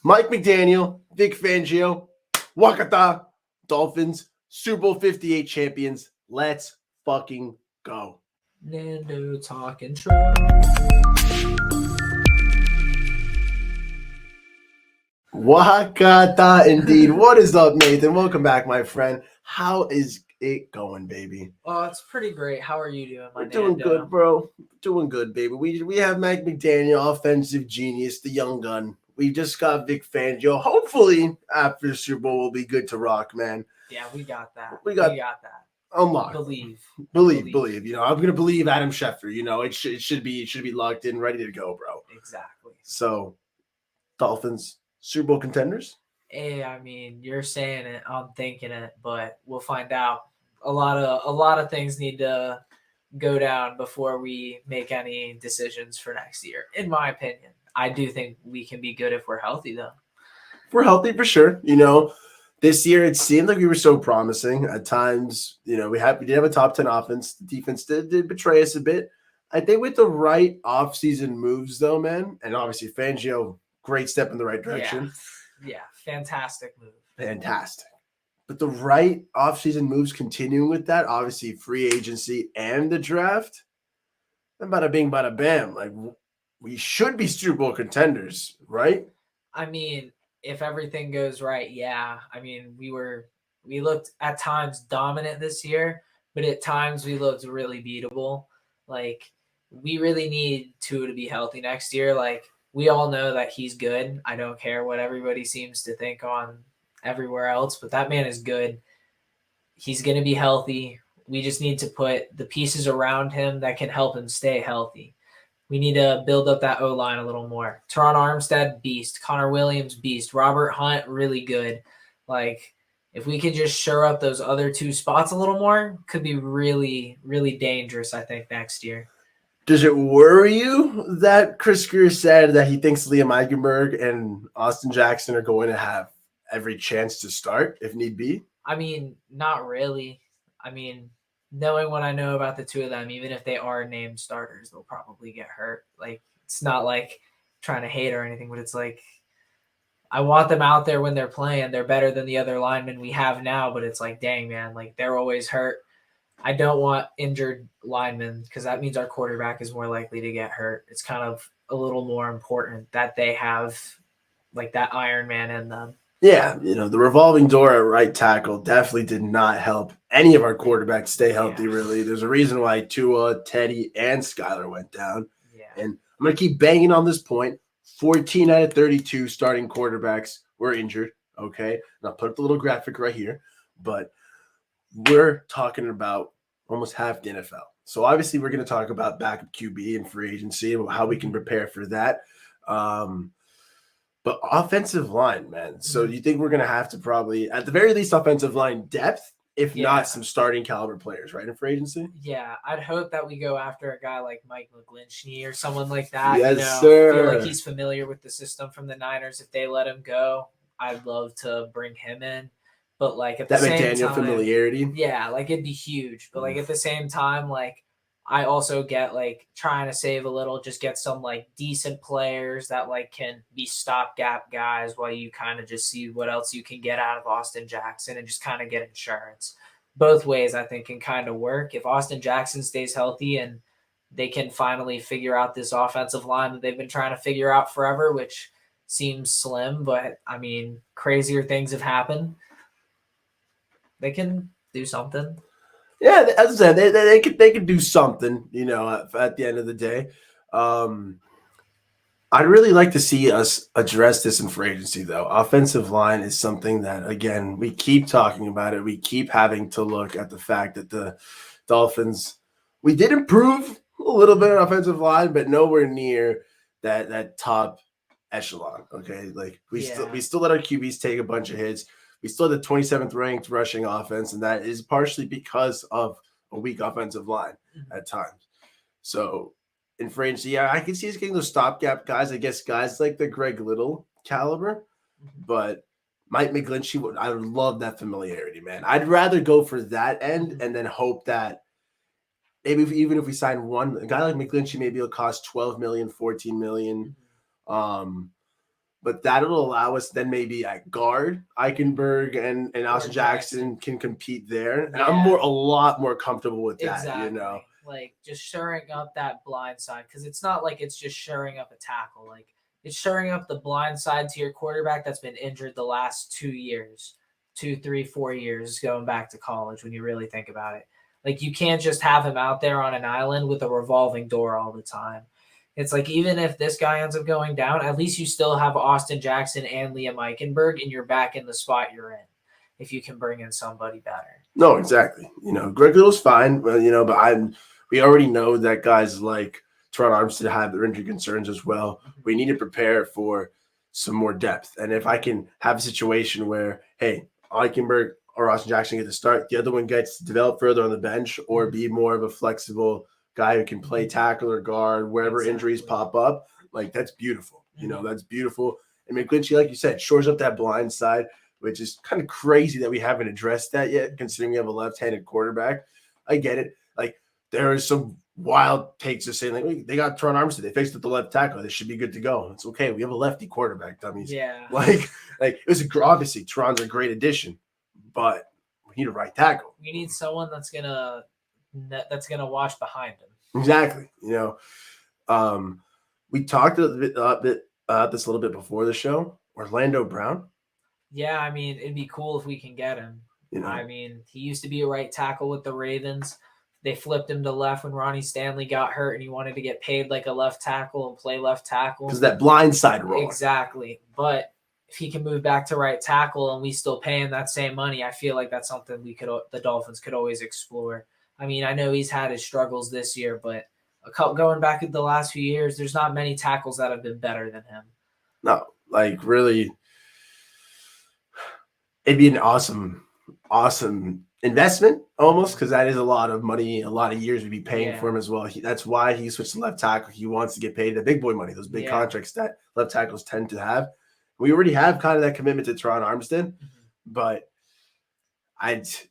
Mike McDaniel, Vic Fangio, Wakata, Dolphins, Super Bowl 58 champions. Let's fucking go. Nando talking truck. Wakata indeed. What is up, Nathan? Welcome back, my friend. How is it going, baby? Oh, it's pretty great. How are you doing, my We're doing good, bro. Doing good, baby. We have Mike McDaniel, offensive genius, the young gun. We just got Vic Fangio. Hopefully, after the Super Bowl, we'll be good to rock, man. Yeah, we got that. We got that. Unlocked. Believe. You know, I'm gonna believe Adam Schefter. You know, it should be locked in, ready to go, bro. Exactly. So, Dolphins Super Bowl contenders. Hey, I mean, you're saying it, I'm thinking it, but we'll find out. A lot of things need to go down before we make any decisions for next year. In my opinion, I do think we can be good if we're healthy, though. If we're healthy, for sure. You know, this year it seemed like we were so promising. At times, you know, we did have a top 10 offense. The defense did betray us a bit. I think with the right offseason moves, though, man, and obviously Fangio, great step in the right direction. Yeah, fantastic move. Fantastic. But the right offseason moves continuing with that, obviously free agency and the draft, and bada bing, bada bam. Like, we should be Super Bowl contenders, right? I mean, if everything goes right, yeah. I mean, we looked at times dominant this year, but at times we looked really beatable. Like, we really need Tua to be healthy next year. Like, we all know that he's good. I don't care what everybody seems to think on everywhere else, but that man is good. He's going to be healthy. We just need to put the pieces around him that can help him stay healthy. We need to build up that O-line a little more. Teron Armstead, beast. Connor Williams, beast. Robert Hunt, really good. Like, if we could just shore up those other two spots a little more, could be really, really dangerous, I think, next year. Does it worry you that Chris Greer said that he thinks Liam Eichenberg and Austin Jackson are going to have every chance to start if need be? I mean, not really. I mean, knowing what I know about the two of them, even if they are named starters, they'll probably get hurt. Like, it's not like trying to hate or anything, but it's like I want them out there when they're playing. They're better than the other linemen we have now, but it's like, dang, man, like they're always hurt. I don't want injured linemen because that means our quarterback is more likely to get hurt. It's kind of a little more important that they have like that Iron Man in them. Yeah, you know, the revolving door at right tackle definitely did not help any of our quarterbacks stay healthy, really. There's a reason why Tua, Teddy, and Skyler went down. Yeah. And I'm going to keep banging on this point. 14 out of 32 starting quarterbacks were injured, okay? And I'll put up the little graphic right here. But we're talking about almost half the NFL. So obviously we're going to talk about backup QB and free agency and how we can prepare for that. But offensive line, man. So you think we're going to have to probably, at the very least, offensive line depth, if not some starting caliber players, right, in free agency? Yeah, I'd hope that we go after a guy like Mike McGlinchey or someone like that. Yes, sir. I feel like he's familiar with the system from the Niners. If they let him go, I'd love to bring him in. But like at the same time, McDaniel familiarity. Yeah, like it'd be huge. But like at the same time, like I also get like trying to save a little, just get some like decent players that like can be stopgap guys while you kind of just see what else you can get out of Austin Jackson and just kind of get insurance. Both ways I think can kind of work. If Austin Jackson stays healthy and they can finally figure out this offensive line that they've been trying to figure out forever, which seems slim, but I mean, crazier things have happened. They can do something. Yeah, as I said, they could do something, you know, at the end of the day. I'd really like to see us address this in free agency, though. Offensive line is something that, again, we keep talking about it. We keep having to look at the fact that the Dolphins, we did improve a little bit on offensive line, but nowhere near that top echelon. Okay, like we still let our QBs take a bunch of hits. We still had the 27th ranked rushing offense, and that is partially because of a weak offensive line at times. So in free agency, yeah, I can see us getting those stopgap guys. I guess guys like the Greg Little caliber, but Mike McGlinchey, I would love that familiarity, man. I'd rather go for that end and then hope that maybe even if we sign a guy like McGlinchey, maybe it'll cost $12 million, $14 million. but that'll allow us then maybe at guard, Eichenberg and Austin Jackson can compete there. And I'm a lot more comfortable with that, exactly. Like just shoring up that blind side, because it's not like it's just shoring up a tackle. Like it's shoring up the blind side to your quarterback that's been injured the last 2 years, 2, 3, 4 years going back to college when you really think about it. Like you can't just have him out there on an island with a revolving door all the time. It's like even if this guy ends up going down, at least you still have Austin Jackson and Liam Eichenberg, and you're back in the spot you're in if you can bring in somebody better. No, exactly. Greg Little's fine, but we already know that guys like Teron Armstead have their injury concerns as well. We need to prepare for some more depth. And if I can have a situation where, hey, Eichenberg or Austin Jackson get to start, the other one gets to develop further on the bench or be more of a flexible guy who can play tackle or guard wherever injuries pop up, like that's beautiful. That's beautiful. And McGlinchey, like you said, shores up that blind side, which is kind of crazy that we haven't addressed that yet, considering we have a left-handed quarterback. I get it. Like there are some wild takes of saying like they got Teron Armstead, they fixed it the left tackle, they should be good to go. It's okay. We have a lefty quarterback, dummies. Yeah. Like it was obviously Teron's a great addition, but we need a right tackle. We need someone that's gonna watch behind him. Exactly. We talked a bit this a little bit before the show. Orlando Brown. Yeah, I mean, it'd be cool if we can get him. I mean, he used to be a right tackle with the Ravens. They flipped him to left when Ronnie Stanley got hurt, and he wanted to get paid like a left tackle and play left tackle. Because that blind side role. Exactly. But if he can move back to right tackle and we still pay him that same money, I feel like that's something the Dolphins could always explore. I mean, I know he's had his struggles this year, but going back at the last few years, there's not many tackles that have been better than him. No, like really, it'd be an awesome investment almost, because that is a lot of money, a lot of years we'd be paying for him as well. That's why he switched to left tackle. He wants to get paid the big boy money, those big contracts that left tackles tend to have. We already have kind of that commitment to Teron Armstead, but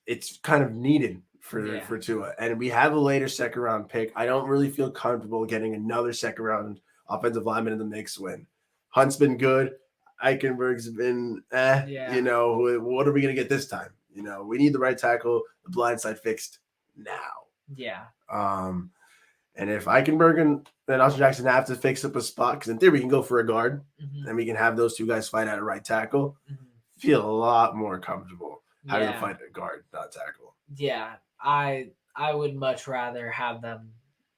it's kind of needed for Tua. And we have a later second round pick. I don't really feel comfortable getting another second round offensive lineman in the mix when Hunt's been good. Eichenberg's been what are we going to get this time? We need the right tackle, the blind side fixed now. Yeah. And if Eichenberg and Austin Jackson have to fix up a spot, because in theory we can go for a guard, and we can have those two guys fight at a right tackle, feel a lot more comfortable having to fight a guard, not tackle. Yeah, I would much rather have them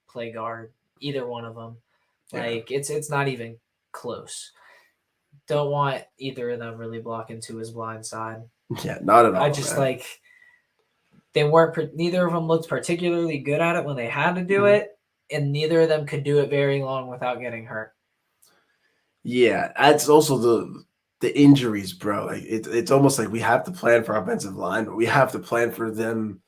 play guard, either one of them. Like it's not even close. Don't want either of them really blocking to his blind side. Yeah, not at all. I just they weren't. Neither of them looked particularly good at it when they had to do it, and neither of them could do it very long without getting hurt. Yeah, that's also the injuries, bro. Like it's almost like we have to plan for offensive line, but we have to plan for them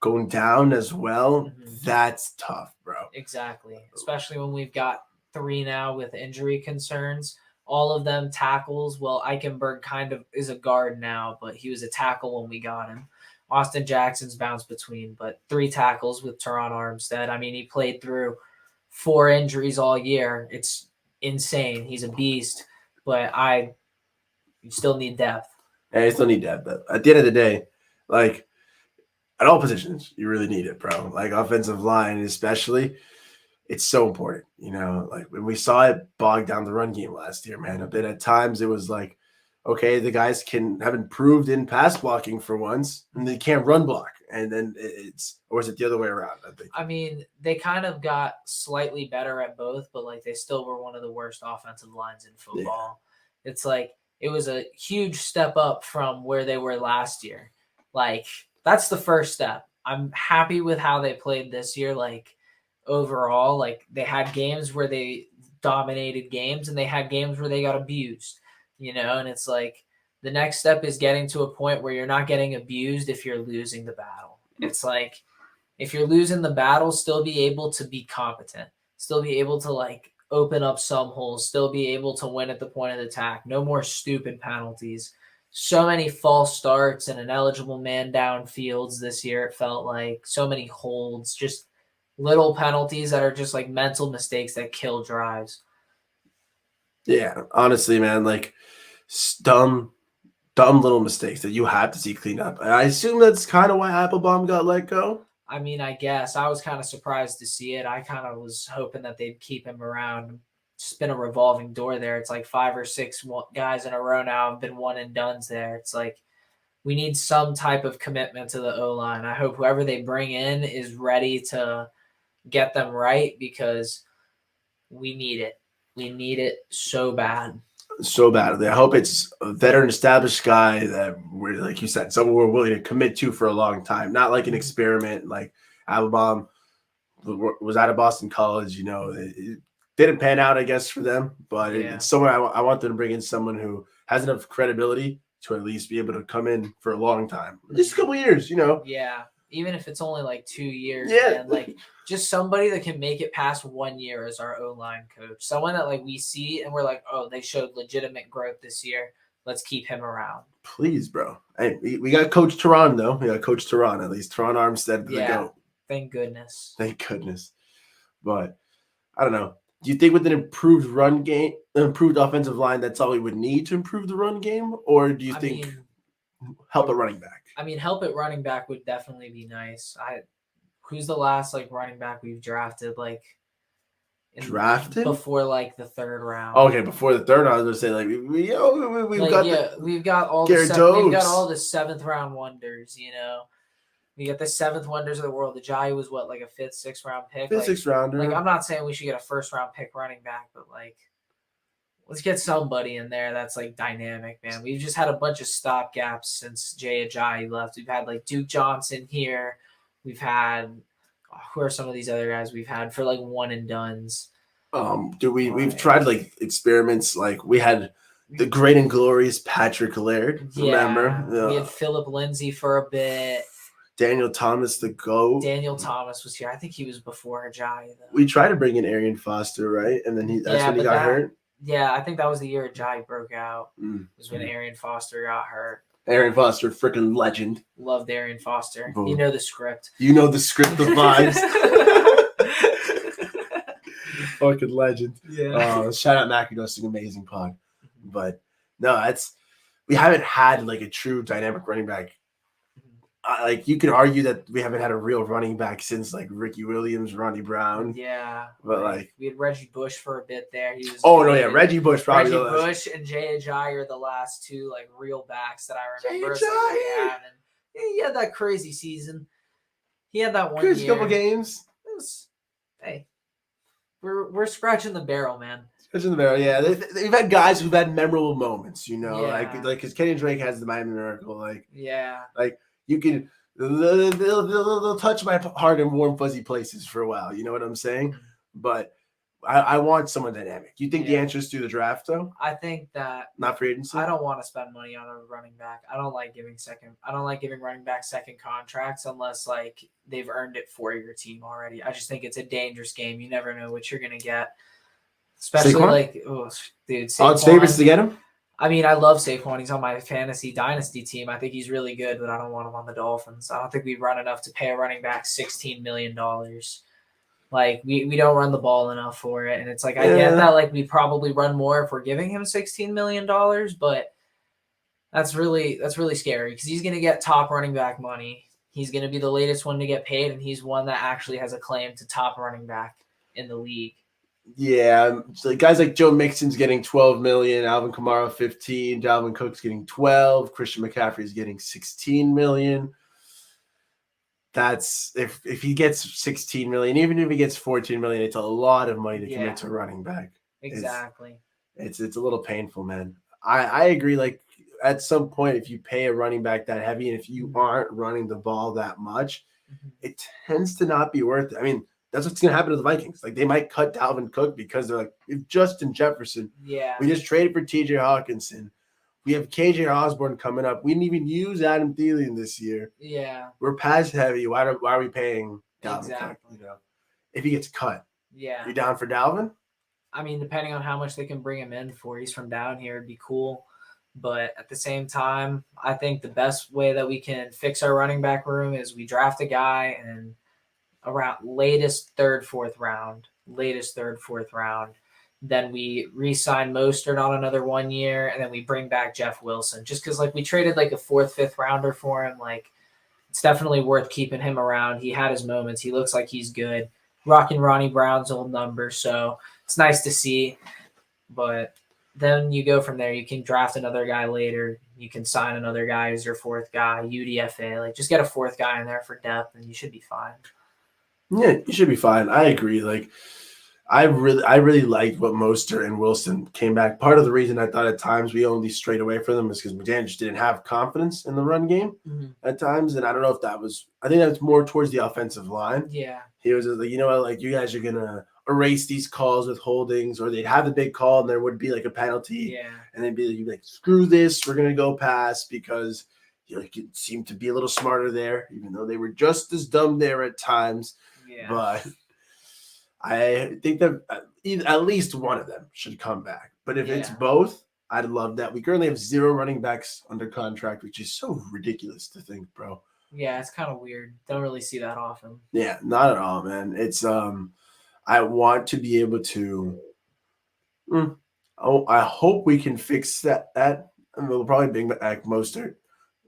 going down as well. That's tough, bro. Exactly, especially when we've got 3 now with injury concerns. All of them tackles. Well, Eichenberg kind of is a guard now, but he was a tackle when we got him. Austin Jackson's bounced between, but 3 tackles with Teron Armstead. I mean, he played through 4 injuries all year. It's insane. He's a beast, but you still need depth. Yeah, you still need depth. But at the end of the day, like at all positions, you really need it, bro. Like offensive line, especially. It's so important, like when we saw it bog down the run game last year, man, a bit at times it was like, okay, the guys have improved in pass blocking for once and they can't run block. And then or is it the other way around? I think. I mean, they kind of got slightly better at both, but like they still were one of the worst offensive lines in football. Yeah. It's like, it was a huge step up from where they were last year. Like that's the first step. I'm happy with how they played this year. Like, overall, like they had games where they dominated games and they had games where they got abused, and it's like the next step is getting to a point where you're not getting abused if you're losing the battle. It's like if you're losing the battle, still be able to be competent, still be able to like open up some holes, still be able to win at the point of attack. No more stupid penalties. So many false starts and ineligible man down fields this year. It felt like so many holds, just little penalties that are just like mental mistakes that kill drives. Yeah, honestly, man, like dumb, dumb little mistakes that you have to see cleaned up. And I assume that's kind of why Applebaum got let go. I mean, I guess I was kind of surprised to see it. I kind of was hoping that they'd keep him around. It's been a revolving door there. It's like 5 or 6 guys in a row now have been one and dones there. It's like we need some type of commitment to the O-line. I hope whoever they bring in is ready to get them right because we need it. We need it so bad. So badly. I hope it's a veteran established guy that we're, like you said, someone we're willing to commit to for a long time, not like an experiment like Applebaum was out of Boston College. It didn't pan out, I guess, for them, but it's someone I want them to bring in someone who has enough credibility to at least be able to come in for a long time, at least a couple years. Yeah, even if it's only like 2 years. Yeah, man. Like just somebody that can make it past 1 year as our O-line coach. Someone that like we see and we're like, oh, they showed legitimate growth this year. Let's keep him around. Please, bro. Hey, we got Coach Tehran, though. We got Coach Tehran, at least. Tehran Armstead, the GOAT. Thank goodness. Thank goodness. But I don't know. Do you think with an improved run game, improved offensive line, that's all we would need to improve the run game? Or do you think help at running back? I mean, help at running back would definitely be nice. Who's the last like running back we've drafted before like the third round? Okay, before the third round, I was gonna say like we've got all the seventh round wonders. We got the seventh wonders of the world. The Ajayi was what, like a fifth, sixth round pick? Sixth rounder. Like, I'm not saying we should get a first round pick running back, but like, let's get somebody in there that's like dynamic, man. We've just had a bunch of stopgaps since Jay Ajayi left. We've had like Duke Johnson here. We've had who are some of these other guys we've had for like one and dones? We've tried like experiments. Like we had the great and glorious Patrick Laird. Remember? We had Philip Lindsay for a bit. Daniel Thomas, the GOAT. Daniel Thomas was here. I think he was before Ajayi, though. We tried to bring in Arian Foster, right? And then that's when he got hurt. Yeah, I think that was the year Ajayi broke out. Was when Arian Foster got hurt. Arian Foster, freaking legend. Loved Arian Foster. Boom. You know the script. The vibes. Fucking legend. Yeah. Shout out Mackie, an amazing pod. But no, we haven't had like a true dynamic running back. Like you could argue that we haven't had a real running back since like Ricky Williams, Ronnie Brown. Yeah, but like we had Reggie Bush for a bit there. He was. Reggie Bush probably. Reggie Bush and Jay Ajayi are the last two like real backs that I remember. He had that crazy season. He had that one crazy couple games. We're scratching the barrel, man. Scratching the barrel, yeah. They've had guys who've had memorable moments, like because Kenny Drake has the Miami Miracle, like you can they'll touch my heart in warm fuzzy places for a while. You know what I'm saying? But I want someone dynamic. You think the answer is through the draft, though? I think that not free agency. I don't want to spend money on a running back. I don't like giving running back second contracts unless like they've earned it for your team already. I just think it's a dangerous game. You never know what you're gonna get. Especially Saquon? Odds favorites to get him. I mean, I love Saquon. He's on my fantasy dynasty team. I think he's really good, but I don't want him on the Dolphins. I don't think we run enough to pay a running back $16 million. Like, we don't run the ball enough for it. And it's like, I get that, like, we probably run more if we're giving him $16 million, but that's really scary because he's going to get top running back money. He's going to be the latest one to get paid, and he's one that actually has a claim to top running back in the league. Yeah, so guys like Joe Mixon's getting $12 million, Alvin Kamara $15 million, Dalvin Cook's getting $12 million, Christian McCaffrey's getting $16 million. That's if he gets $16 million, even if he gets $14 million, it's a lot of money to commit to a running back. Exactly. It's a little painful, man. I agree. Like at some point, if you pay a running back that heavy, and if you aren't running the ball that much, it tends to not be worth it. I mean, that's what's going to happen to the Vikings. Like, they might cut Dalvin Cook because they're like, if Justin Jefferson, we just traded for TJ Hawkinson. We have KJ Osborne coming up. We didn't even use Adam Thielen this year. Yeah. We're pass heavy. Why are we paying Dalvin Cook? If he gets cut. Yeah. You down for Dalvin? I mean, depending on how much they can bring him in for, he's from down here, it'd be cool. But at the same time, I think the best way that we can fix our running back room is we draft a guy and around latest third, fourth round, Then we re-sign Mostert on another 1 year, and then we bring back Jeff Wilson. Just because we traded a 4th, 5th rounder for him, it's definitely worth keeping him around. He had his moments. He looks like he's good. Rocking Ronnie Brown's old number, so it's nice to see. But then you go from there. You can draft another guy later. You can sign another guy as your 4th guy, UDFA. Just get a 4th guy in there for depth, and you should be fine. Yeah, you should be fine. I agree. I really liked what Mostert and Wilson came back. Part of the reason I thought at times we only strayed away from them is because McDaniel just didn't have confidence in the run game at times. And I don't know if that was – I think that was more towards the offensive line. Yeah. He was like, you know what, you guys are going to erase these calls with holdings, or they'd have the big call and there would be a penalty. Yeah. And they'd be like, screw this, we're going to go pass because you seemed to be a little smarter there, even though they were just as dumb there at times. Yeah. But I think that at least one of them should come back. But if it's both, I'd love that. We currently have 0 running backs under contract, which is so ridiculous to think, bro. Yeah, it's kind of weird. Don't really see that often. Yeah, not at all, man. It's I want to be able to I hope we can fix that. And we'll probably bring back Mostert,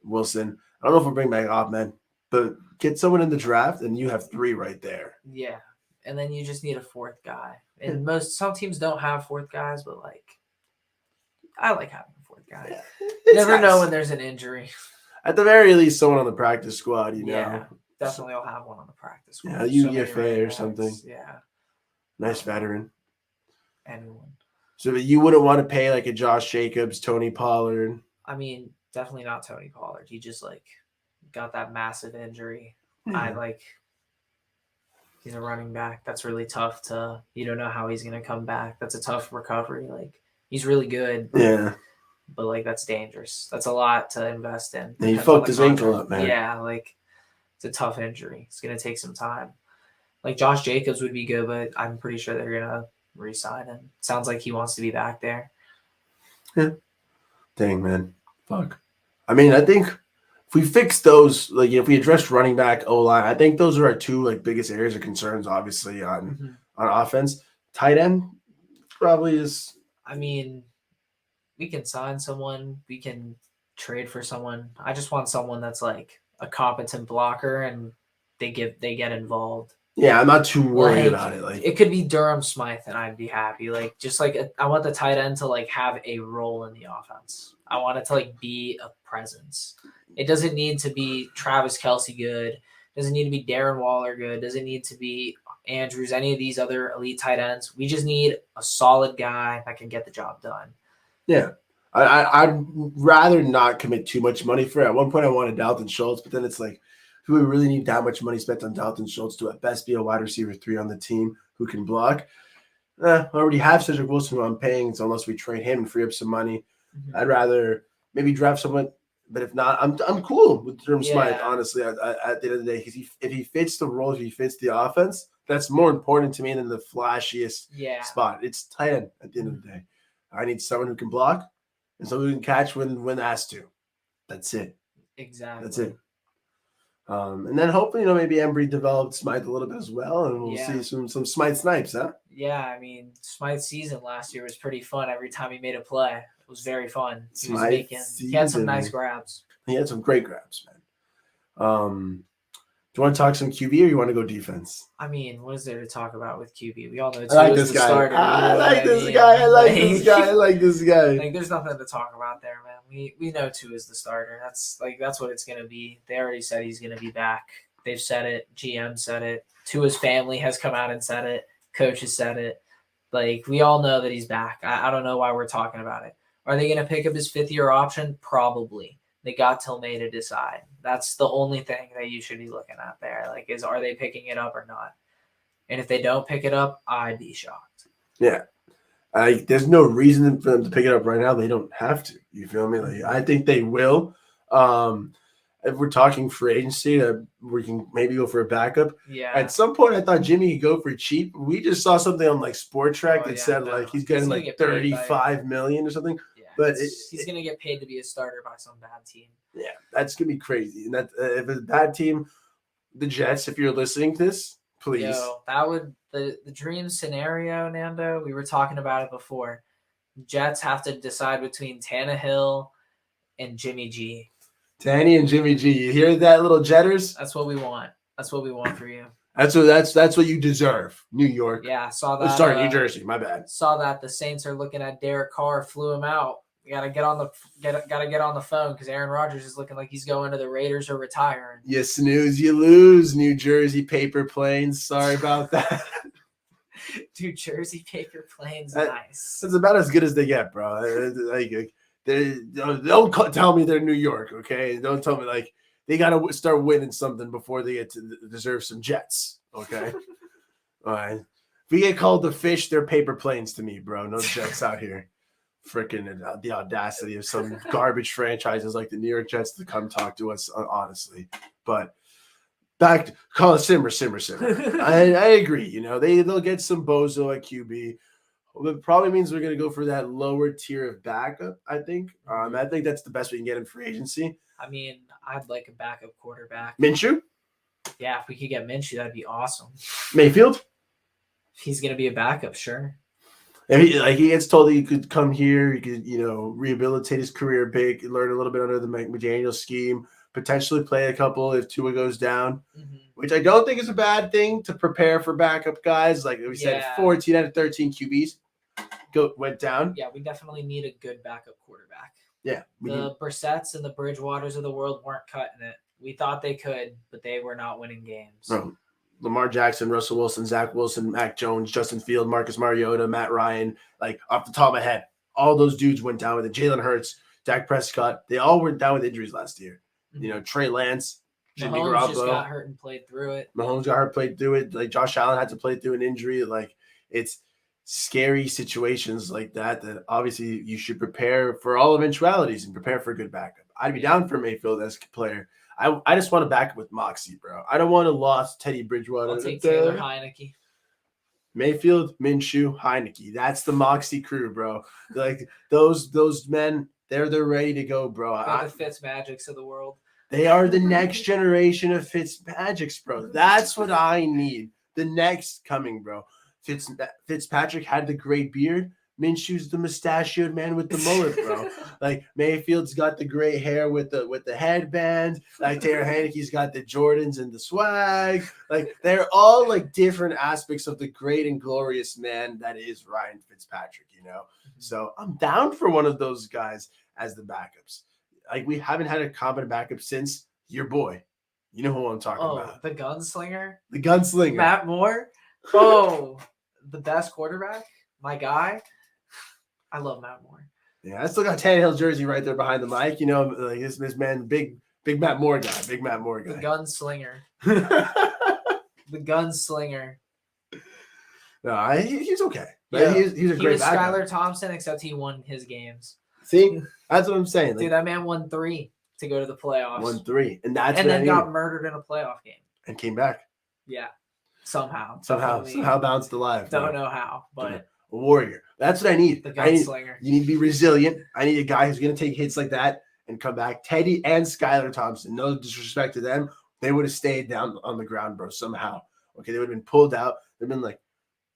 Wilson. I don't know if we'll bring back Ahmed, but get someone in the draft and you have 3 right there. Yeah. And then you just need a 4th guy. And some teams don't have 4th guys, but I like having a 4th guy. Yeah, you never know when there's an injury. At the very least, someone on the practice squad, you know. Definitely I'll have one on the practice squad. Yeah, UDFA or something. Yeah. Nice veteran. Anyone. So that you wouldn't want to pay a Josh Jacobs, Tony Pollard. I mean, definitely not Tony Pollard. He just got that massive injury. He's a running back. That's really tough you don't know how he's going to come back. That's a tough recovery. He's really good. Yeah. But that's dangerous. That's a lot to invest in. And he fucked his ankle up, man. Yeah. It's a tough injury. It's going to take some time. Josh Jacobs would be good, but I'm pretty sure they're going to re-sign him. Sounds like he wants to be back there. Yeah. Dang, man. Fuck. I mean, I think if we fix those, if we address running back, O-line, I think those are our 2 biggest areas of concerns, obviously, on offense. Tight end probably is. I mean, we can sign someone. We can trade for someone. I just want someone that's a competent blocker and they get involved. Yeah, I'm not too worried about it. It could be Durham Smythe, and I'd be happy. I want the tight end to have a role in the offense. I want it to be a presence. It doesn't need to be Travis Kelce good. It doesn't need to be Darren Waller good. It doesn't need to be Andrews, any of these other elite tight ends. We just need a solid guy that can get the job done. Yeah. I'd rather not commit too much money for it. At one point, I wanted Dalton Schultz, but then it's do we really need that much money spent on Dalton Schultz to at best be a wide receiver 3 on the team who can block? I already have Cedric Wilson who I'm paying, so unless we trade him and free up some money, I'd rather maybe draft someone. But if not, I'm cool with Durham Smythe, honestly, at the end of the day. Because if he fits the role, if he fits the offense, that's more important to me than the flashiest spot. It's tight end at the end of the day. I need someone who can block and someone who can catch when asked to. That's it. Exactly. That's it. And then hopefully, maybe Embry developed Smythe a little bit as well, and we'll see some Smythe snipes, huh? Yeah, I mean, Smythe's season last year was pretty fun. Every time he made a play, it was very fun. He had some nice grabs. He had some great grabs, man. Do you want to talk some QB or you want to go defense? I mean, what is there to talk about with QB? We all know Tua is the starter. I like this guy. There's nothing to talk about there, man. We know Tua is the starter. That's what it's gonna be. They already said he's gonna be back. They've said it. GM said it. Tua's family has come out and said it. Coach has said it. We all know that he's back. I don't know why we're talking about it. Are they gonna pick up his 5th-year option? Probably. They got till May to decide. That's the only thing that you should be looking at there. Are they picking it up or not? And if they don't pick it up, I'd be shocked. Yeah. There's no reason for them to pick it up right now. They don't have to. You feel me? I think they will. If we're talking free agency, we can maybe go for a backup. Yeah. At some point, I thought Jimmy could go for cheap. We just saw something on Sport Track that said he's getting $35 million or something. But he's going to get paid to be a starter by some bad team. Yeah, that's going to be crazy. And that if it's a bad team, the Jets, if you're listening to this, Please. Yo, that would the dream scenario, Nando. We were talking about it before. Jets have to decide between Tannehill and Jimmy G. Tanny and Jimmy G. You hear that, little Jetters? That's what we want. That's what we want for you. That's what you deserve, New York. Yeah, I saw that. Sorry, New Jersey. My bad. Saw that the Saints are looking at Derek Carr, flew him out. You gotta get on the phone because Aaron Rodgers is looking like he's going to the Raiders or retiring. You snooze, you lose, New Jersey paper planes. Sorry about that. Dude, Jersey paper planes, nice. It's about as good as they get, bro. Don't tell me they're New York, okay? Don't tell me like they gotta start winning something before they get to deserve some jets, okay? All right. If we get called the fish, they're paper planes to me, bro. No jets out here. Freaking the audacity of some garbage franchises like the New York Jets to come talk to us, honestly. But back to call it simmer. I agree. You know, they'll get some bozo at QB. It probably means we're going to go for that lower tier of backup, I think. I think that's the best we can get in free agency. I mean, I'd like a backup quarterback. Minshew? Yeah, if we could get Minshew, that'd be awesome. Mayfield? If he's going to be a backup, sure. If he gets told that he could come here, he could, rehabilitate his career big, learn a little bit under the McDaniel scheme, potentially play a couple if Tua goes down, which I don't think is a bad thing to prepare for backup guys. Like we said, 14 out of 13 QBs went down. Yeah, we definitely need a good backup quarterback. Yeah. The Brissetts and the Bridgewaters of the world weren't cutting it. We thought they could, but they were not winning games. Bro, Lamar Jackson, Russell Wilson, Zach Wilson, Mac Jones, Justin Field, Marcus Mariota, Matt Ryan, like off the top of my head, all those dudes went down with it. Jalen Hurts, Dak Prescott, they all went down with injuries last year. Trey Lance, Jimmy Garoppolo. Mahomes just got hurt and played through it. Played through it. Like Josh Allen had to play through an injury. Like it's scary situations like that obviously you should prepare for all eventualities and prepare for a good backup. I'd be down for Mayfield as a player. I just want to back up with Moxie, bro. I don't want to lose Teddy Bridgewater. I'll take Taylor Heineke. Mayfield, Minshew, Heineke. That's the Moxie crew, bro. Like those men, they're ready to go, bro. They're the Fitzmagics of the world. They are the next generation of Fitzmagics, bro. That's what I need. The next coming, bro. Fitzpatrick had the gray beard. Minshew's the mustachioed man with the mullet, bro. Like Mayfield's got the gray hair with the headband. Like Taylor Heineke's got the Jordans and the swag. Like they're all like different aspects of the great and glorious man that is Ryan Fitzpatrick, So I'm down for one of those guys as the backups. Like we haven't had a competent backup since your boy. You know who I'm talking about. The gunslinger? The gunslinger. Matt Moore? Oh, the best quarterback? My guy? I love Matt Moore. Yeah, I still got Tannehill's jersey right there behind the mic. Like this man, big Matt Moore guy. Big Matt Moore guy. The gunslinger. The gunslinger. No, he's okay. Yeah. He's a great He was backup. Skylar Thompson, except he won his games. See, that's what I'm saying. Dude, that man won 3 to go to the playoffs. Won 3, and then got murdered in a playoff game and came back. Yeah, somehow bounced alive. Don't know how, but a warrior. That's what I need. The gunslinger. You need to be resilient. I need a guy who's going to take hits like that and come back. Teddy and Skylar Thompson. No disrespect to them, they would have stayed down on the ground, bro. Somehow, okay, they would have been pulled out. They've been like,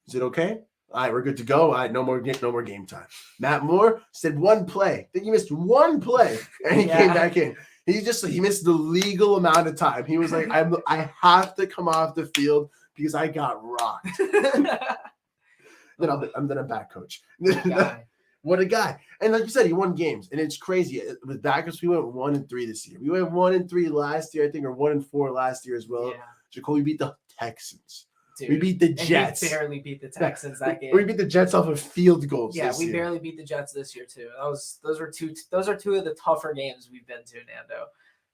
"Is it okay? All right, we're good to go. All right, no more game time." Matt Moore said one play. Then you missed one play, and he came back in. He missed the legal amount of time. He was like, I have to come off the field because I got rocked. Then I'm a back coach. What a guy. And like you said, he won games. And it's crazy. With backups, we went 1-3 this year. We went 1-3 last year, I think, or 1-4 last year as well. Yeah. Jacoby beat the Texans. Dude, we beat the Jets. We barely beat the Texans that game. We beat the Jets off of field goals. Yeah, we barely beat the Jets this year too. Those are two of the tougher games we've been to, Nando.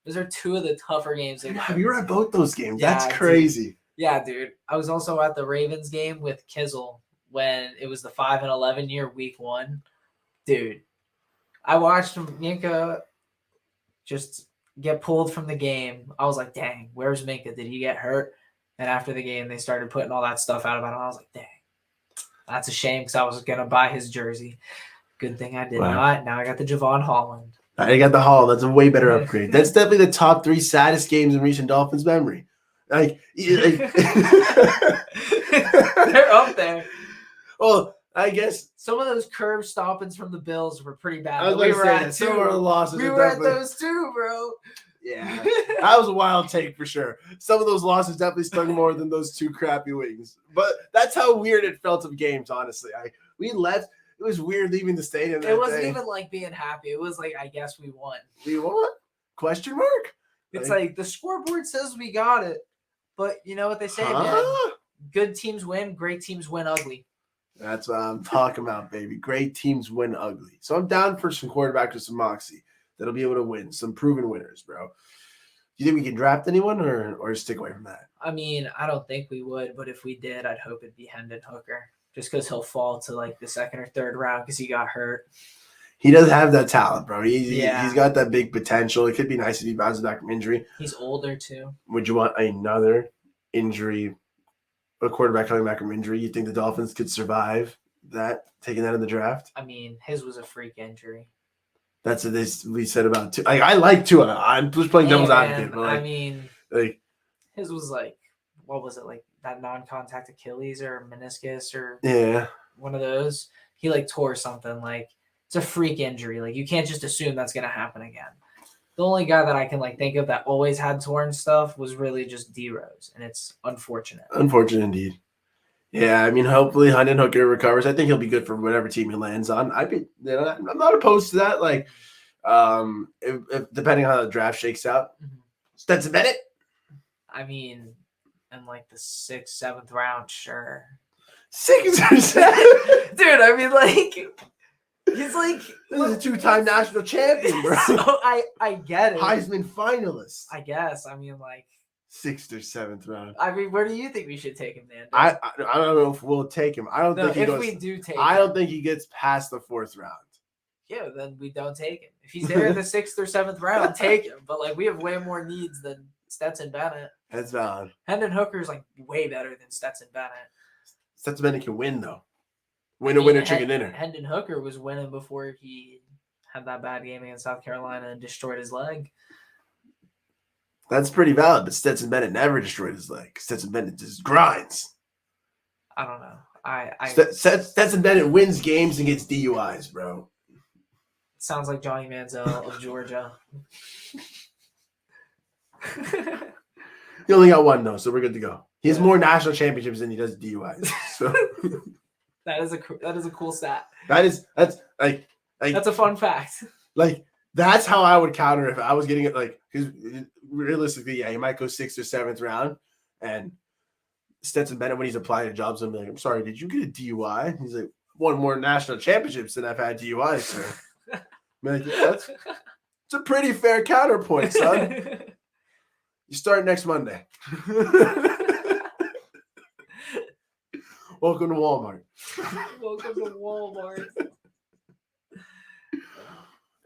Those are two of the tougher games. Yeah, we were at both those games. That's crazy. Dude. Yeah, dude. I was also at the Ravens game with Kizzle when it was the 5-11 year week 1. Dude, I watched Minka just get pulled from the game. I was like, dang, where's Minka? Did he get hurt? And after the game, they started putting all that stuff out about him. I was like, dang, that's a shame because I was going to buy his jersey. Good thing I did not. Now I got the Javon Holland. I got the Hall. That's a way better upgrade. That's definitely the top 3 saddest games in recent Dolphins memory. Like, They're up there. Well, I guess some of those curb stompings from the Bills were pretty bad. I was we going to were say at that some of our losses. We are were at definitely, those too, bro. Yeah, that was a wild take for sure. Some of those losses definitely stung more than those two crappy wings. But that's how weird it felt of games. Honestly, we left. It was weird leaving the stadium. It wasn't even like being happy. It was like, I guess we won. We won? Question mark? It's like the scoreboard says we got it, but you know what they say, man. Good teams win. Great teams win ugly. That's what I'm talking about, baby. Great teams win ugly. So I'm down for some quarterbacks with some moxie that'll be able to win. Some proven winners, bro. Do you think we can draft anyone or stick away from that? I mean, I don't think we would, but if we did, I'd hope it'd be Hendon Hooker. Just because he'll fall to like the second or third round because he got hurt. He does have that talent, bro. He's got that big potential. It could be nice if he bounces back from injury. He's older too. Would you want another injury, a quarterback coming back from injury? You think the Dolphins could survive that, taking that in the draft? I mean, his was a freak injury. That's what we said about Tua. I like Tua. I'm just playing devil's advocate. But I mean, his was like, what was it, like that non-contact Achilles or meniscus or one of those? He like tore something. Like, it's a freak injury. Like, you can't just assume that's gonna happen again. The only guy that I can like think of that always had torn stuff was really just D-Rose, and it's unfortunate. Unfortunate indeed. Yeah, I mean, hopefully Hendon Hooker recovers. I think he'll be good for whatever team he lands on. I'm not opposed to that. Like, if depending on how the draft shakes out, Stetson Bennett. I mean, in like the 6th, 7th round, sure. 6th or 7th, dude. I mean, like, he's like a 2-time national champion, bro. So I get it. Heisman finalist. I guess. I mean, like. 6th or 7th round. I mean, where do you think we should take him, man? I don't know if we'll take him. I don't think he goes. If we do take him. I don't think he gets past the 4th round. Yeah, then we don't take him. If he's there in the 6th or 7th round, take him. But like, we have way more needs than Stetson Bennett. That's valid. Hendon Hooker is like way better than Stetson Bennett. Stetson Bennett can win though. Winner, chicken dinner. Hendon Hooker was winning before he had that bad game against South Carolina and destroyed his leg. That's pretty valid, but Stetson Bennett never destroyed his leg. Stetson Bennett just grinds. I don't know. Stetson Bennett wins games and gets DUIs, bro. Sounds like Johnny Manziel of Georgia. He only got one though, so we're good to go. He has more national championships than he does DUIs. So that is a cool stat. That's a fun fact. Like, that's how I would counter if I was getting it. Like, because realistically, yeah, he might go 6th or 7th round, and Stetson Bennett, when he's applying to jobs, I'm like, I'm sorry, did you get a DUI? And he's like, won more national championships than I've had DUIs, sir. I'm like, yeah, it's a pretty fair counterpoint, son. You start next Monday. Welcome to Walmart. Welcome to Walmart.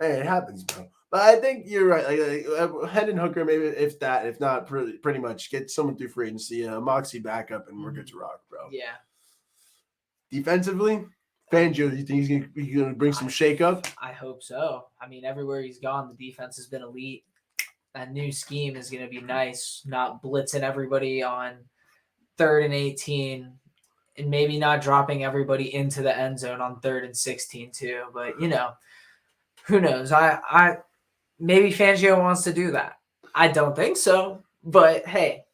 Hey, it happens, bro. But I think you're right. Like Hendon Hooker, maybe if not, pretty much get someone through free agency, Moxie backup, and we're good to rock, bro. Yeah. Defensively, Fangio, do you think he's gonna bring some shakeup? I hope so. I mean, everywhere he's gone, the defense has been elite. That new scheme is going to be nice, not blitzing everybody on 3rd and 18, and maybe not dropping everybody into the end zone on 3rd and 16 too. But who knows? I maybe Fangio wants to do that. I don't think so, but hey.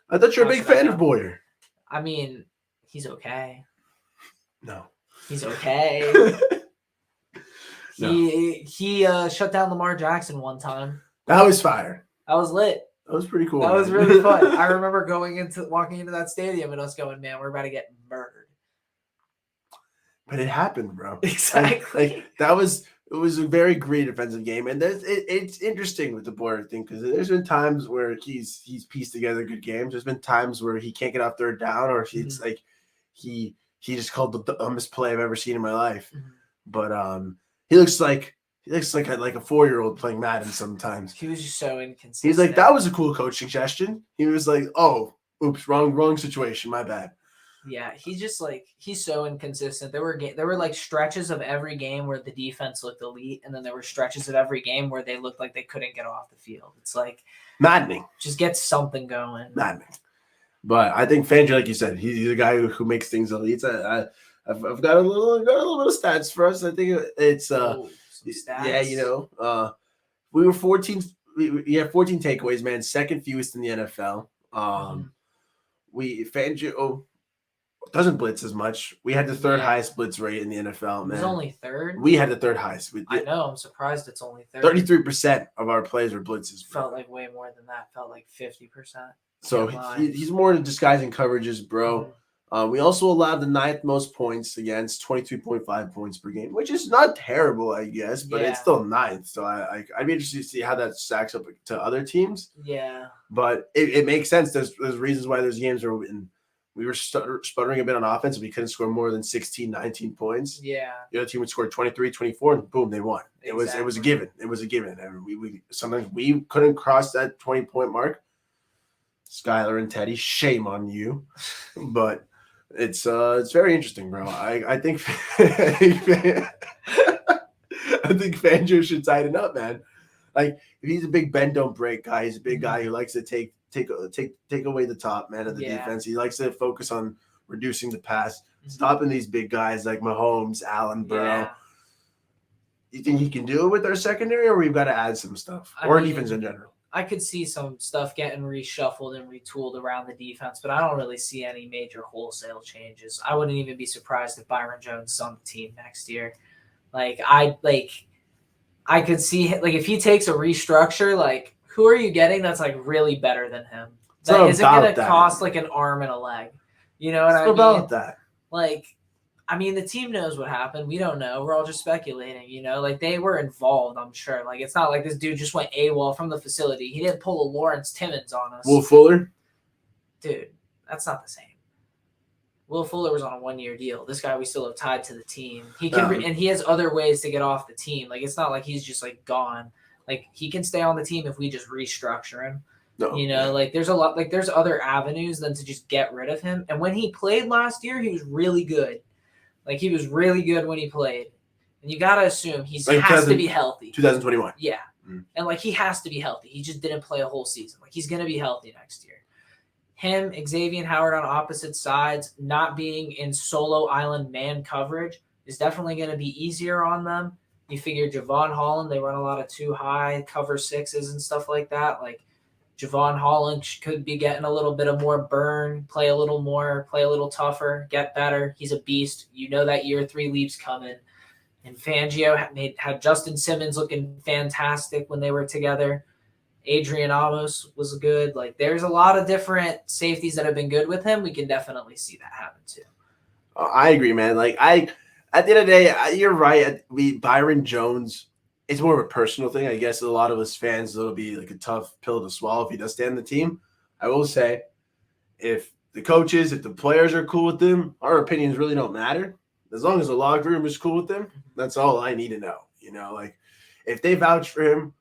I thought you're a big fan of Boyer. I mean, he's okay. No. He's okay. No. He shut down Lamar Jackson one time. That was fire. That was lit. That was pretty cool. That was really fun. I remember walking into that stadium and us going, man, we're about to get murdered. But it happened, bro. Exactly. It was a very great defensive game, and it's interesting with the Boyer thing because there's been times where he's pieced together good games. There's been times where he can't get off 3rd down, or it's like he just called the dumbest play I've ever seen in my life. Mm-hmm. But he looks like a 4-year-old playing Madden sometimes. He was just so inconsistent. He's like, that was a cool coach suggestion. He was like, oh, oops, wrong situation, my bad. Yeah, he's just like he's so inconsistent. There were like stretches of every game where the defense looked elite, and then there were stretches of every game where they looked like they couldn't get off the field. It's like Maddening. just get something going. Maddening. But I think Fangio, like you said, he's a guy who makes things elite. I've got a little bit of stats for us. I think it's Some stats. yeah, we were 14. We had 14 takeaways, man. Second fewest in the NFL. Fangio doesn't blitz as much. We had the third highest blitz rate in the NFL, man. It was only third? We had the third highest. I know. I'm surprised it's only third. 33% of our plays were blitzes. Felt like way more than that. Felt like 50%. So he's more into disguising coverages, bro. We also allowed the 9th most points against, 23.5 points per game, which is not terrible, I guess, but it's still 9th. So I'd be interested to see how that stacks up to other teams. Yeah. But it makes sense. There's reasons why there's games where we were sputtering a bit on offense. We couldn't score more than 16, 19 points. Yeah. The other team would score 23, 24, and boom, they won. Exactly. It was a given. It was a given. And we sometimes we couldn't cross that 20-point mark. Skylar and Teddy, shame on you. But it's very interesting, bro. I think I think Fangio should tighten up, man. Like if he's a big bend don't break guy, he's a big guy who likes to take away the top man of the defense. He likes to focus on reducing the pass, stopping these big guys like Mahomes, Allen, Burrow. You think he can do it with our secondary, or we've got to add some stuff, or defense in general? I could see some stuff getting reshuffled and retooled around the defense, but I don't really see any major wholesale changes. I wouldn't even be surprised if Byron Jones is on the team next year. I could see like if he takes a restructure, like who are you getting that's like really better than him? That isn't going to cost like an arm and a leg. You know what I mean? About that. Like, I mean, the team knows what happened. We don't know. We're all just speculating, you know? Like, they were involved, I'm sure. Like, it's not like this dude just went AWOL from the facility. He didn't pull a Lawrence Timmons on us. Will Fuller? Dude, that's not the same. Will Fuller was on a 1-year deal. This guy we still have tied to the team. He can, and he has other ways to get off the team. Like, it's not like he's just, like, gone. Like, he can stay on the team if we just restructure him. No. You know, like, there's a lot, like, there's other avenues than to just get rid of him. And when he played last year, he was really good. Like, he was really good when he played. And you got to assume he like has to be healthy. 2021. Yeah. And, like, he has to be healthy. He just didn't play a whole season. Like, he's going to be healthy next year. Him, Xavier Howard on opposite sides, not being in solo island man coverage is definitely going to be easier on them. You figure Javon Holland, they run a lot of too high cover sixes and stuff like that. Like, Javon Holland could be getting a little bit of more burn, play a little more, play a little tougher, get better. He's a beast. You know that year 3 leaps coming. And Fangio had Justin Simmons looking fantastic when they were together. Adrian Amos was good. Like, there's a lot of different safeties that have been good with him. We can definitely see that happen too. I agree, man. Like, at the end of the day, you're right. Byron Jones, it's more of a personal thing. I guess a lot of us fans, it'll be like a tough pill to swallow if he does stay on the team. I will say, if the coaches, if the players are cool with him, our opinions really don't matter. As long as the locker room is cool with him, that's all I need to know. You know, like, if they vouch for him,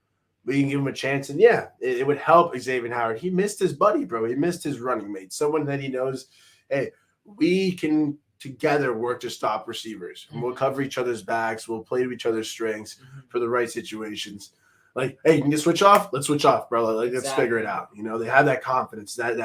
we can give him a chance. And, yeah, it would help Xavier Howard. He missed his buddy, bro. He missed his running mate, someone that he knows, hey, we can together work to stop receivers. And we'll cover each other's backs. We'll play to each other's strengths for the right situations. Like, hey, you can just switch off? Let's switch off, bro. Like, let's figure it out. You know, they have that confidence, that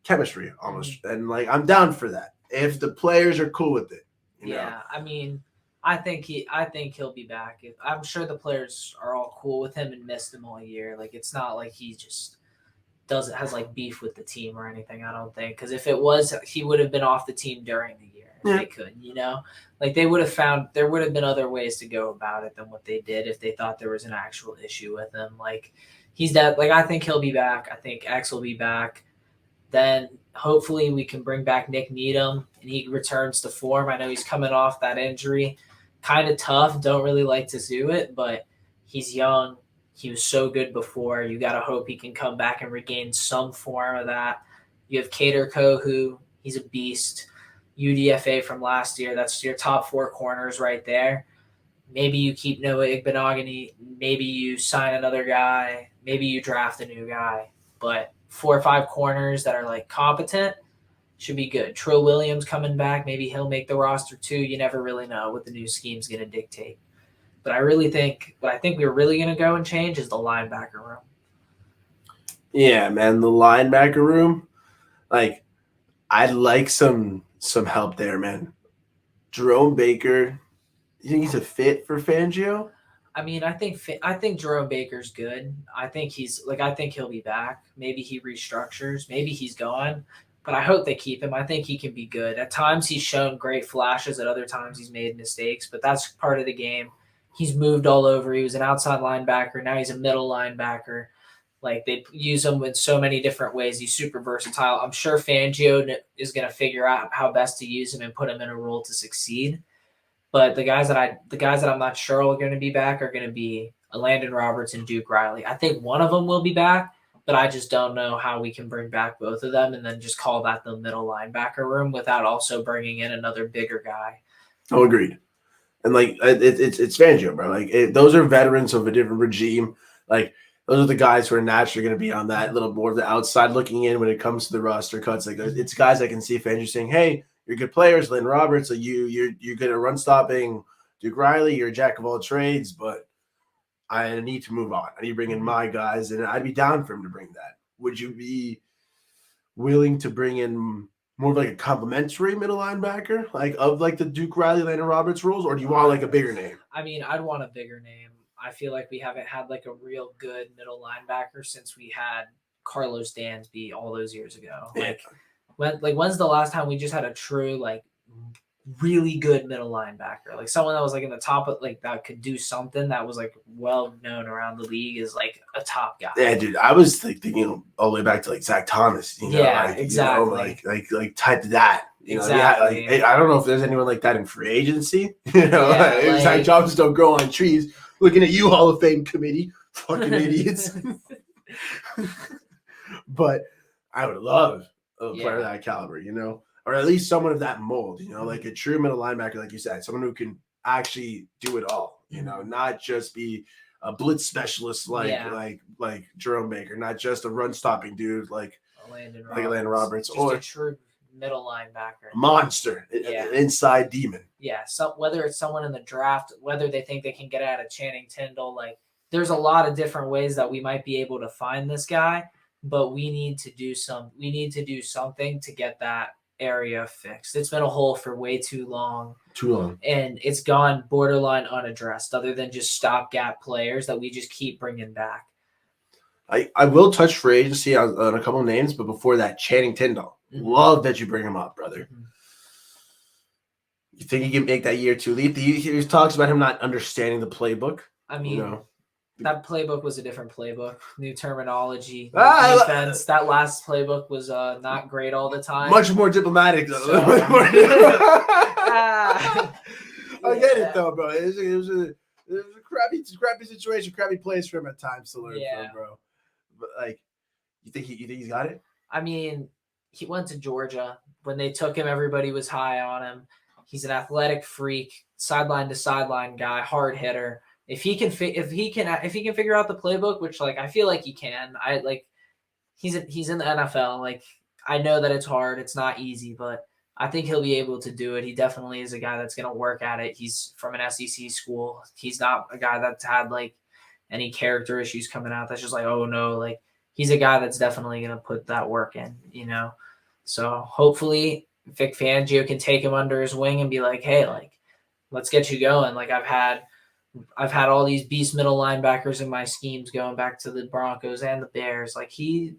chemistry almost. And, like, I'm down for that if the players are cool with it. You know? I mean, I think he'll be back. I'm sure the players are all cool with him and missed him all year. Like, it's not like he just has like beef with the team or anything. I don't think, because if it was, he would have been off the team during the year if they could. You know, like there would have been other ways to go about it than what they did if they thought there was an actual issue with him. Like, he's that. Like, I think he'll be back. I think X will be back. Then hopefully we can bring back Nick Needham and he returns to form. I know he's coming off that injury. Kind of tough. Don't really like to do it, but he's young. He was so good before. You got to hope he can come back and regain some form of that. You have Cater who he's a beast. UDFA from last year. That's your top 4 corners right there. Maybe you keep Noah Igbenogany. Maybe you sign another guy. Maybe you draft a new guy. But 4 or 5 corners that are like competent, should be good. Trill Williams coming back, maybe he'll make the roster too. You never really know what the new scheme's going to dictate. But I really think what I think we're really going to go and change is the linebacker room. Yeah, man, the linebacker room, like I'd like some help there, man. Jerome Baker, you think he's a fit for Fangio? I mean, I think Jerome Baker's good. I think he'll be back. Maybe he restructures. Maybe he's gone. But I hope they keep him. I think he can be good. At times he's shown great flashes. At other times he's made mistakes. But that's part of the game. He's moved all over. He was an outside linebacker. Now he's a middle linebacker. Like they use him in so many different ways. He's super versatile. I'm sure Fangio is going to figure out how best to use him and put him in a role to succeed. But the guys that I'm not sure are going to be back are going to be Landon Roberts and Duke Riley. I think one of them will be back, but I just don't know how we can bring back both of them and then just call that the middle linebacker room without also bringing in another bigger guy. Oh, agreed. And like it's Fangio, bro. Like those are veterans of a different regime. Like those are the guys who are naturally going to be on that little more of the outside looking in when it comes to the roster cuts. Like it's guys I can see Fangio saying, "Hey, you're good players, Lynn Roberts. So you're good at run stopping. Duke Riley, you're a jack of all trades, but I need to move on. I need to bring in my guys, and I'd be down for him to bring that. Would you be willing to bring in more of like a complimentary middle linebacker, like of like the Duke Riley, Landon Roberts rules, or do you want like a bigger name? I mean, I'd want a bigger name. I feel like we haven't had like a real good middle linebacker since we had Carlos Dansby all those years ago. Yeah. When's the last time we just had a true like really good middle linebacker, like someone that was like in the top of like that could do something that was like well known around the league is like a top guy. Yeah, dude. I was like thinking all the way back to like Zach Thomas. Yeah, like, exactly. Like type that. Exactly. Like I don't know if there's anyone like that in free agency. Zach Thomas don't grow on trees. Looking at you, Hall of Fame committee, fucking idiots. But I would love a player of that caliber, or at least someone of that mold, like a true middle linebacker, like you said, someone who can actually do it all, not just be a blitz specialist like Jerome Baker, not just a run stopping dude like Landon Roberts, just or a true middle linebacker, monster, inside demon. Yeah, so whether it's someone in the draft, whether they think they can get out of Channing Tindall, like there's a lot of different ways that we might be able to find this guy, but we need to do something to get that area fixed. It's been a hole for way too long. And it's gone borderline unaddressed, other than just stopgap players that we just keep bringing back. I will touch free agency on a couple of names, but before that, Channing Tindall. Mm-hmm. Love that you bring him up, brother. Mm-hmm. You think he can make that year two leap? He talks about him not understanding the playbook. I mean, that playbook was a different playbook. New terminology, defense. That last playbook was not great all the time. Much more diplomatic, though. I get it, though, bro. It was a crappy situation, crappy place for him at times to learn from, bro. But like, you think he's got it? I mean, he went to Georgia. When they took him, everybody was high on him. He's an athletic freak, sideline to sideline guy, hard hitter. If he can figure out the playbook, which like I feel like he can. He's in the NFL. Like I know that it's hard, it's not easy, but I think he'll be able to do it. He definitely is a guy that's going to work at it. He's from an SEC school. He's not a guy that's had like any character issues coming out. That's just like, oh no, like he's a guy that's definitely going to put that work in, So hopefully Vic Fangio can take him under his wing and be like, hey, like let's get you going. Like I've had all these beast middle linebackers in my schemes going back to the Broncos and the Bears. Like he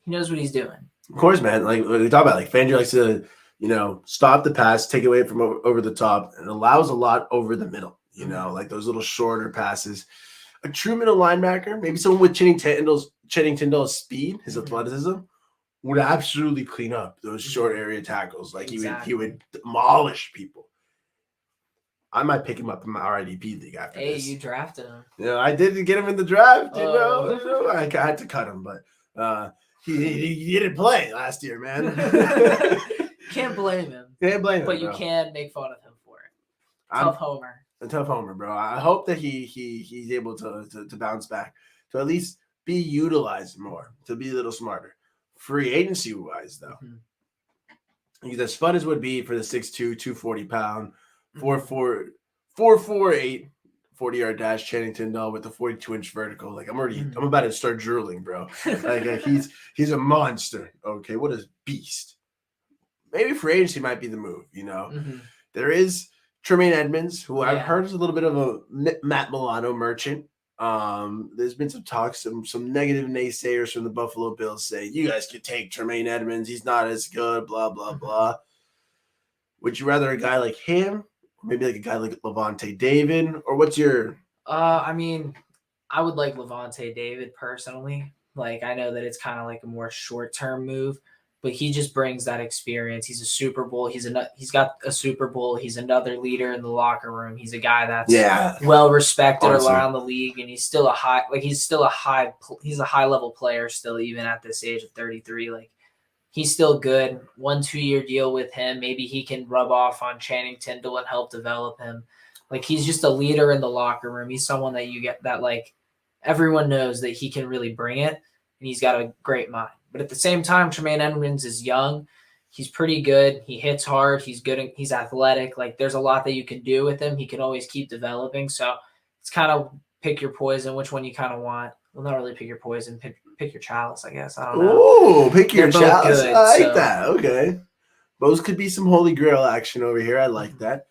knows what he's doing. Of course, man. Like we talk about, like Fangio likes to, stop the pass, take away from over the top, and allows a lot over the middle. Like those little shorter passes. A true middle linebacker, maybe someone with Channing Tindall's speed, his athleticism, would absolutely clean up those short area tackles. Like he would demolish people. I might pick him up in my RIDP league after this. Hey, you drafted him. I did get him in the draft. I had to cut him, but he didn't play last year, man. Can't blame him. But you can make fun of him for it. Tough homer. A tough homer, bro. I hope that he's able to bounce back, to at least be utilized more, to be a little smarter. Free agency wise, though, He's as fun as would be for the 6'2", 240-pound, Mhm. 4.48 40-yard dash Channing Tindall with the 42-inch vertical. Like I'm Mhm. about to start drooling, bro. Like he's a monster. Okay, what a beast. Maybe free agency might be the move. Mhm. There is Tremaine Edmonds, who I've Yeah. heard is a little bit of a Matt Milano merchant. There's been some talk, some negative naysayers from the Buffalo Bills say you guys could take Tremaine Edmonds. He's not as good. Blah blah Mhm. blah. Would you rather a guy like him, or maybe like a guy like Levante David, or what's your? I mean, I would like Levante David personally. Like I know that it's kind of like a more short-term move, but he just brings that experience. He's a Super Bowl. He's got a Super Bowl. He's another leader in the locker room. He's a guy that's well respected honestly. around the league, and he's still a high level player still, even at this age of 33. Like he's still good. 1-2 year deal with him. Maybe he can rub off on Channing Tindall and help develop him. Like he's just a leader in the locker room. He's someone that you get that like everyone knows that he can really bring it, and he's got a great mind. But at the same time, Tremaine Edmonds is young. He's pretty good. He hits hard. He's good. He's athletic. Like there's a lot that you can do with him. He can always keep developing. So it's kind of pick your poison, which one you kind of want. Well, not really pick your poison. Pick your chalice, I guess. I don't know. Oh, pick your They're both chalice. good, I like so. that. Okay. Those could be some holy grail action over here. I like that.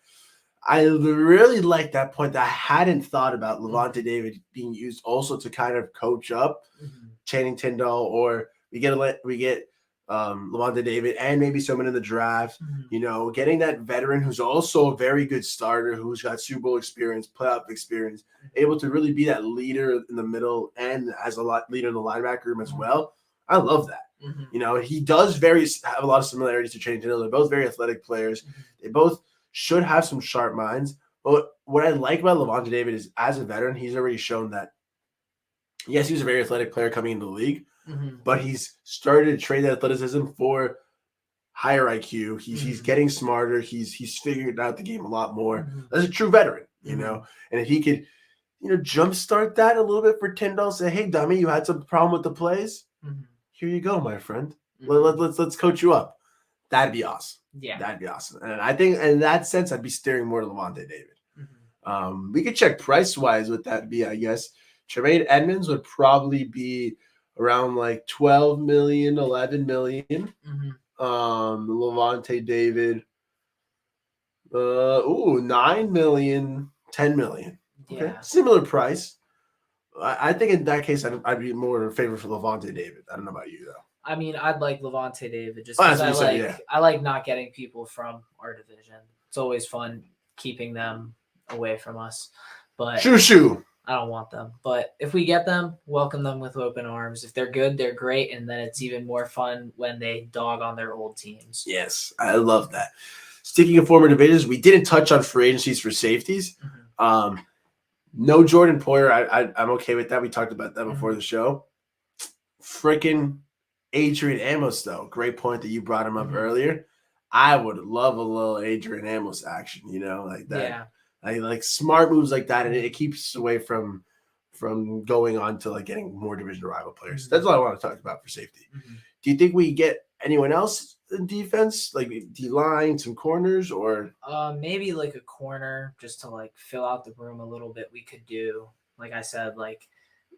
I really like that point that I hadn't thought about Levante David being used also to kind of coach up Channing Tindall, or we get Levante David and maybe someone in the draft. Getting that veteran who's also a very good starter, who's got Super Bowl experience, playoff experience, able to really be that leader in the middle and as leader in the linebacker room as well. I love that. He does have a lot of similarities to Channing Tindall. They're both very athletic players. They both should have some sharp minds. But what I like about Levante David is, as a veteran, he's already shown that, yes, he was a very athletic player coming into the league, but he's started to trade that athleticism for higher IQ. He's getting smarter. He's figured out the game a lot more. As a true veteran, and if he could, jumpstart that a little bit for Tyndall, say, hey, dummy, you had some problem with the plays. Here you go, my friend. Let's coach you up. That'd be awesome. Yeah. That'd be awesome. And I think in that sense, I'd be steering more to Levante David. We could check price-wise what that'd be, I guess. Tremaine Edmonds would probably be around like 12 million, 11 million. Levante David, 9 million, 10 million. Okay. Yeah. Similar price. I think in that case, I'd be more in favor for Levante David. I don't know about you, though. I mean, I'd like Levante David just because I like not getting people from our division. It's always fun keeping them away from us. But Shoo. I don't want them. But if we get them, welcome them with open arms. If they're good, they're great. And then it's even more fun when they dog on their old teams. Yes, I love that. Sticking in former divisions, we didn't touch on free agencies for safeties. No Jordan Poyer. I'm okay with that. We talked about that before the show. Freaking Adrian Amos, though. Great point that you brought him up earlier. I would love a little Adrian Amos action, like that. Yeah. I like smart moves like that, and it keeps us away from going on to like getting more division rival players. That's all I want to talk about for safety. Do you think we get anyone else in defense, like D-line, some corners, or maybe like a corner just to like fill out the room a little bit? We could do, like I said, like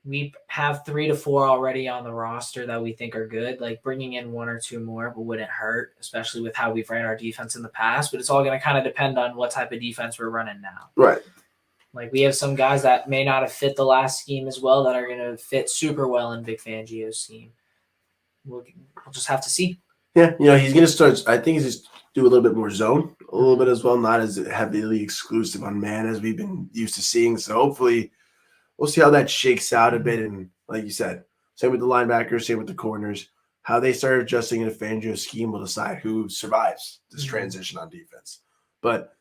we have 3 to 4 already on the roster that we think are good. Like bringing in 1 or 2 more wouldn't hurt, especially with how we've ran our defense in the past. But it's all going to kind of depend on what type of defense we're running now. Right. Like we have some guys that may not have fit the last scheme as well that are going to fit super well in Vic Fangio's scheme. We'll just have to see. Yeah, he's going to start. I think he's just do a little bit more zone, a little bit as well, not as heavily exclusive on man as we've been used to seeing. So hopefully we'll see how that shakes out a bit. And like you said, same with the linebackers, same with the corners. How they start adjusting in a Fangio scheme will decide who survives this transition on defense. But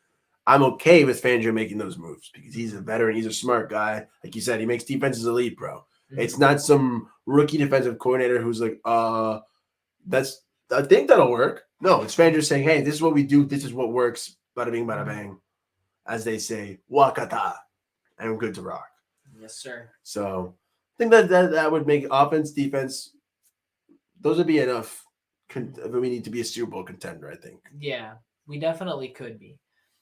I'm okay with Fangio making those moves because he's a veteran. He's a smart guy. Like you said, he makes defenses elite, bro. It's not some rookie defensive coordinator who's like, I think that'll work. No, it's Fangio saying, hey, this is what we do. This is what works. Bada bing, bada bang. As they say, wakata. And we're good to rock. Yes, sir. So I think that would make offense, defense, those would be enough we need to be a Super Bowl contender, I think. Yeah, we definitely could be.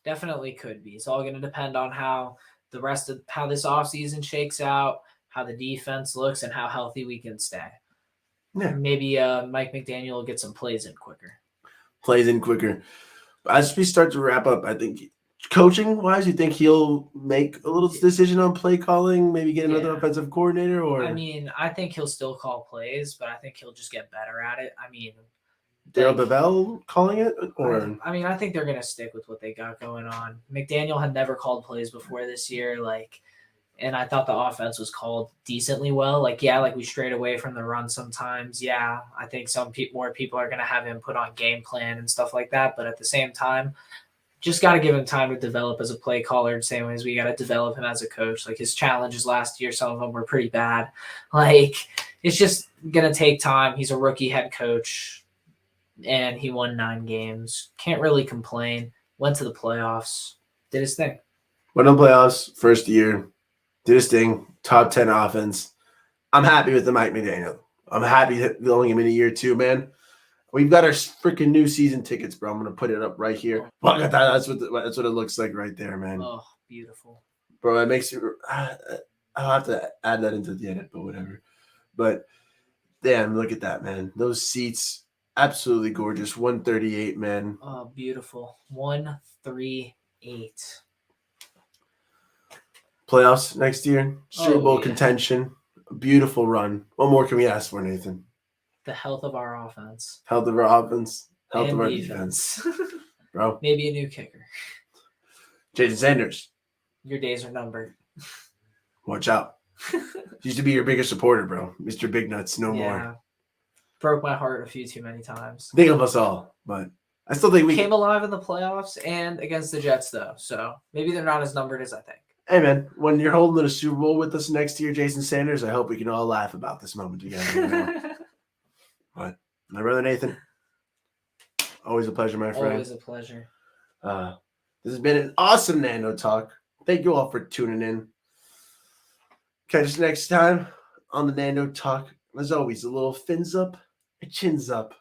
Definitely could be. It's all going to depend on how this offseason shakes out, how the defense looks, and how healthy we can stay. Yeah. Maybe Mike McDaniel will get some plays in quicker. As we start to wrap up, I think coaching-wise, you think he'll make a little decision on play calling, maybe get another offensive coordinator? Or I mean, I think he'll still call plays, but I think he'll just get better at it. I mean, Daryl Bevell calling it? Or I think they're going to stick with what they got going on. McDaniel had never called plays before this year, and I thought the offense was called decently well. We strayed away from the run sometimes. Yeah, I think more people are going to have input on game plan and stuff like that. But at the same time, just got to give him time to develop as a play caller, the same way as we got to develop him as a coach. His challenges last year, some of them were pretty bad. It's just going to take time. He's a rookie head coach, and he won 9 games. Can't really complain. Went to the playoffs. Did his thing. Went on playoffs, first year. Did his thing, top 10 offense. I'm happy with the Mike McDaniel. I'm happy that we only him in a year too, man. We've got our freaking new season tickets, bro. I'm gonna put it up right here. Look at that. That's what it looks like right there, man. Oh, beautiful, bro. It makes it. I'll have to add that into the edit, but whatever. But damn, look at that, man. Those seats, absolutely gorgeous. 138, man. Oh, beautiful. 138. Playoffs next year, Super Bowl contention, beautiful run. What more can we ask for, Nathan? The health of our offense. Health of our offense. Health of our defense. Bro. Maybe a new kicker. Jason Sanders. Your days are numbered. Watch out. Used to be your biggest supporter, bro. Mr. Big Nuts, no more. Broke my heart a few too many times. Think of us all, but I still think we came alive in the playoffs and against the Jets, though. So maybe they're not as numbered as I think. Hey, man, when you're holding the Super Bowl with us next year, Jason Sanders, I hope we can all laugh about this moment together. You know? But my brother Nathan, always a pleasure, my friend. Always a pleasure. This has been an awesome Nando Talk. Thank you all for tuning in. Catch us next time on the Nando Talk. As always, a little fins up, a chins up.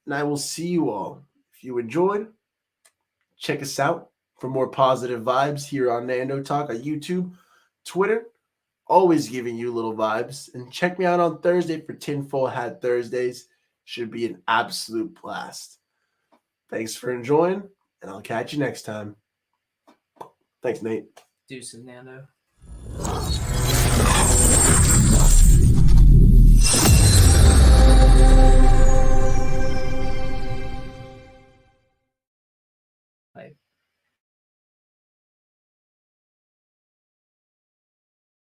And I will see you all. If you enjoyed, check us out for more positive vibes here on Nando Talk on YouTube, Twitter. Always giving you little vibes. And check me out on Thursday for Tinfoil Hat Thursdays. Should be an absolute blast. Thanks for enjoying, and I'll catch you next time. Thanks, Nate. Deuces, Nando.